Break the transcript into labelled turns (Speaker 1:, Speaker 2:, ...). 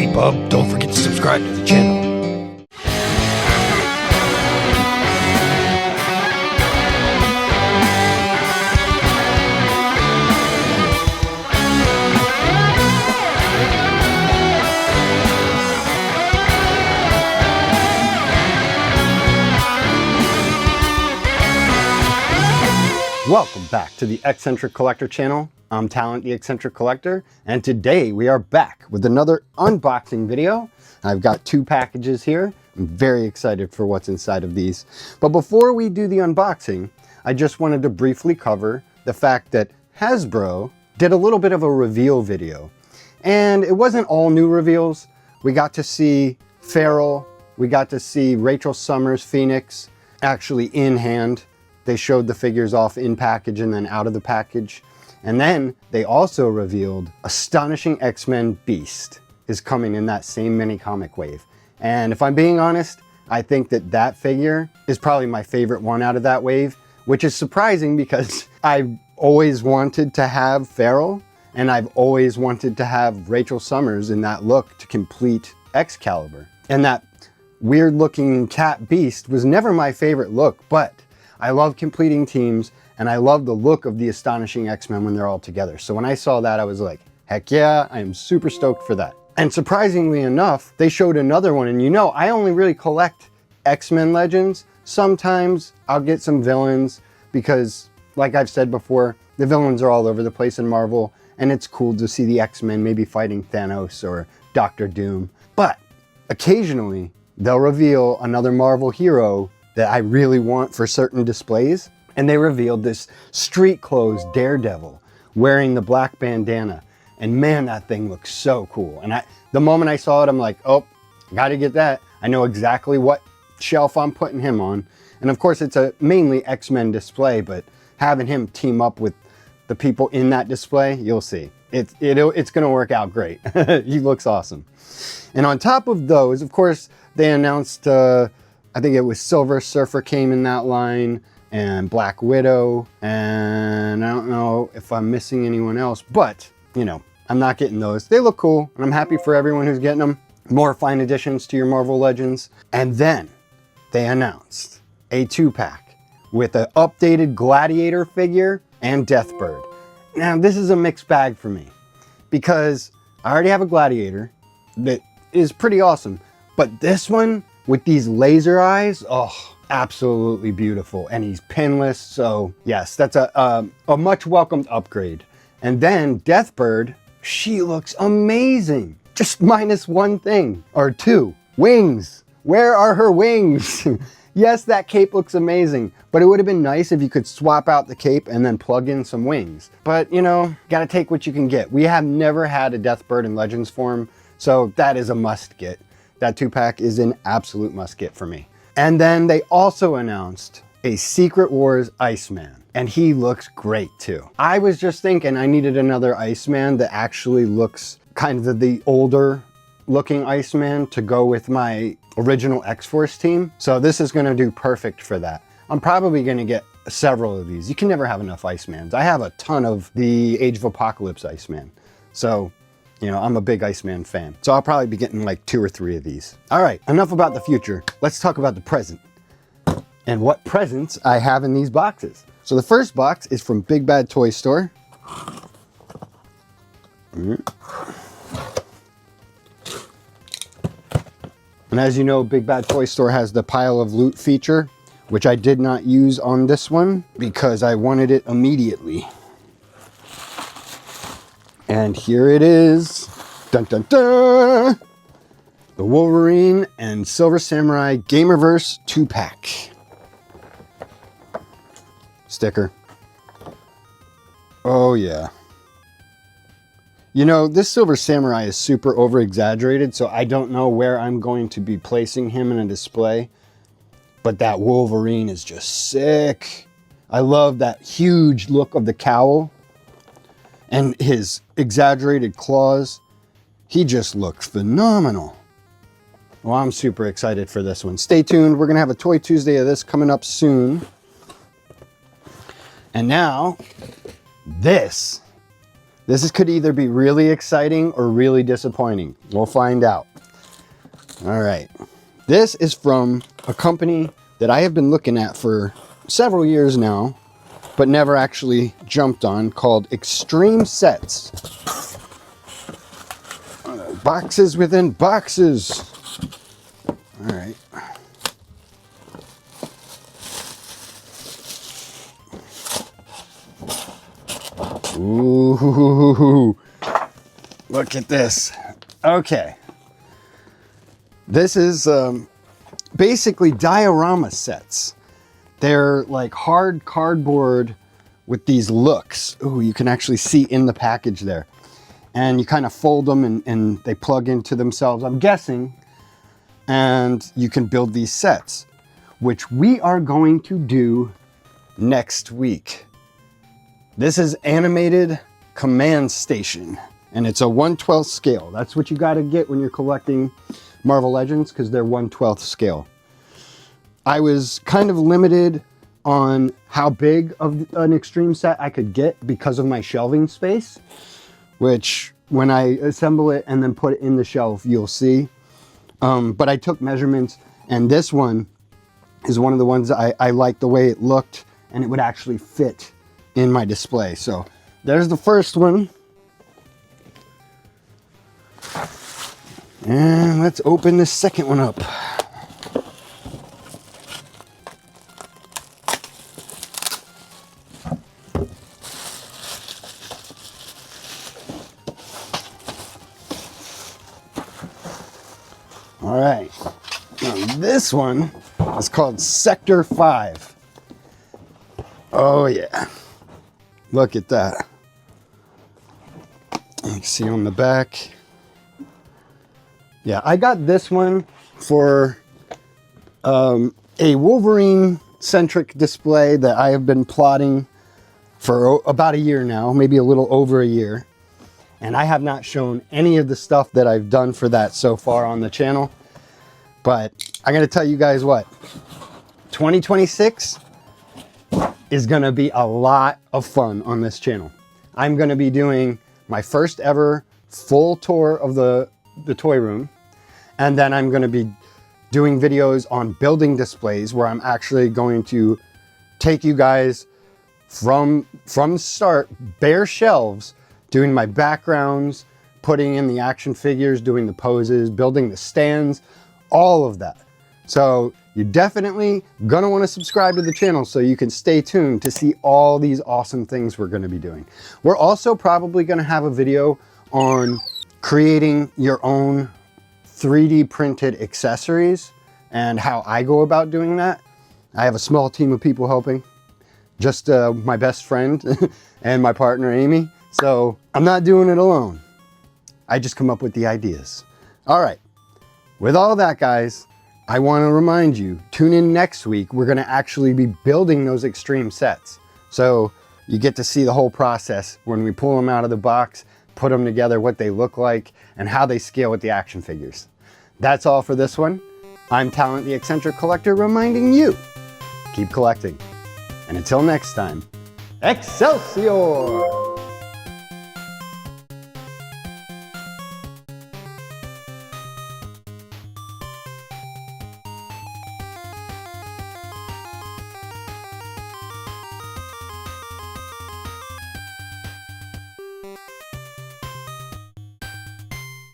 Speaker 1: Hey bub, don't forget to subscribe to the channel.
Speaker 2: Welcome back to the X-Centric Collector channel. I'm Talent, the X-Centric Collector, and today we are back with another unboxing video. I've got two packages here. I'm very excited for what's inside of these. But before we do the unboxing, I just wanted to briefly cover the fact that Hasbro did a little bit of a reveal video. And it wasn't all new reveals. We got to see Feral, we got to see Rachel Summers Phoenix actually in hand. They showed the figures off in package and then out of the package. And then they also revealed Astonishing X-Men Beast is coming in that same mini comic wave. And if I'm being honest, I think that that figure is probably my favorite one out of that wave, which is surprising because I've always wanted to have Feral and I've always wanted to have Rachel Summers in that look to complete Excalibur. And that weird looking cat Beast was never my favorite look, but I love completing teams and I love the look of the Astonishing X-Men when they're all together. So when I saw that, I was like, heck yeah, I am super stoked for that. And surprisingly enough, they showed another one. And you know, I only really collect X-Men Legends. Sometimes I'll get some villains because, like I've said before, the villains are all over the place in Marvel and it's cool to see the X-Men maybe fighting Thanos or Doctor Doom. But occasionally they'll reveal another Marvel hero that I really want for certain displays. And they revealed this street clothes Daredevil wearing the black bandana. And man, that thing looks so cool. And the moment I saw it, I'm like, oh, gotta get that. I know exactly what shelf I'm putting him on. And of course, it's a mainly X-Men display, but having him team up with the people in that display, you'll see. It's gonna work out great. He looks awesome. And on top of those, of course, they announced, I think it was Silver Surfer came in that line, and Black Widow, and I don't know if I'm missing anyone else, but, you know, I'm not getting those. They look cool, and I'm happy for everyone who's getting them. More fine additions to your Marvel Legends. And then they announced a 2-pack with an updated Gladiator figure and Deathbird. Now, this is a mixed bag for me, because I already have a Gladiator that is pretty awesome, but this one, with these laser eyes, oh, absolutely beautiful. And he's pinless, so yes, that's a much welcomed upgrade. And then Deathbird, she looks amazing. Just minus one thing, or two, wings. Where are her wings? Yes, that cape looks amazing, but it would have been nice if you could swap out the cape and then plug in some wings. But you know, gotta take what you can get. We have never had a Deathbird in Legends form, so that is a must get. That 2-pack is an absolute must get for me. And then they also announced a Secret Wars Iceman, and he looks great too. I was just thinking I needed another Iceman that actually looks kind of the older looking Iceman to go with my original X-Force team. So this is gonna do perfect for that. I'm probably gonna get several of these. You can never have enough Icemans. I have a ton of the Age of Apocalypse Iceman. So, you know, I'm a big Iceman fan. So I'll probably be getting like 2 or 3 of these. All right, enough about the future. Let's talk about the present and what presents I have in these boxes. So the first box is from Big Bad Toy Store. And as you know, Big Bad Toy Store has the pile of loot feature, which I did not use on this one because I wanted it immediately. And here it is, dun dun dun! The Wolverine and Silver Samurai Gamerverse 2-pack. Sticker. Oh yeah. You know, this Silver Samurai is super over-exaggerated, so I don't know where I'm going to be placing him in a display. But that Wolverine is just sick. I love that huge look of the cowl and his exaggerated claws. He just looks phenomenal. Well, I'm super excited for this one. Stay tuned. We're going to have a Toy Tuesday of this coming up soon. And now, this This could either be really exciting or really disappointing. We'll find out. All right. This is from a company that I have been looking at for several years now, but never actually jumped on, called eXtreme Sets. Boxes within boxes. All right. Ooh, look at this. Okay. This is basically diorama sets. They're like hard cardboard with these looks. Ooh, you can actually see in the package there. And you kind of fold them and they plug into themselves, I'm guessing. And you can build these sets, which we are going to do next week. This is Animated Command Station, and it's a 1/12 scale. That's what you got to get when you're collecting Marvel Legends, because they're 1/12 scale. I was kind of limited on how big of an eXtreme set I could get because of my shelving space, which when I assemble it and then put it in the shelf, you'll see. But I took measurements, and this one is one of the ones I liked the way it looked, and it would actually fit in my display. So there's the first one. And let's open the second one up. All right, now this one is called Sector 5. Oh yeah. Look at that. You can see on the back. Yeah, I got this one for a Wolverine-centric display that I have been plotting for about a year now, maybe a little over a year. And I have not shown any of the stuff that I've done for that so far on the channel. But I'm going to tell you guys what, 2026 is going to be a lot of fun on this channel. I'm going to be doing my first ever full tour of the toy room. And then I'm going to be doing videos on building displays where I'm actually going to take you guys from the start, bare shelves, doing my backgrounds, putting in the action figures, doing the poses, building the stands, all of that. So you're definitely gonna wanna subscribe to the channel so you can stay tuned to see all these awesome things we're gonna be doing. We're also probably gonna have a video on creating your own 3D printed accessories and how I go about doing that. I have a small team of people helping, just my best friend and my partner, Amy. So I'm not doing it alone. I just come up with the ideas. All right, with all that, guys, I want to remind you, tune in next week. We're going to actually be building those eXtreme sets. So you get to see the whole process when we pull them out of the box, put them together, what they look like, and how they scale with the action figures. That's all for this one. I'm Talent the Eccentric Collector, reminding you, keep collecting. And until next time, Excelsior!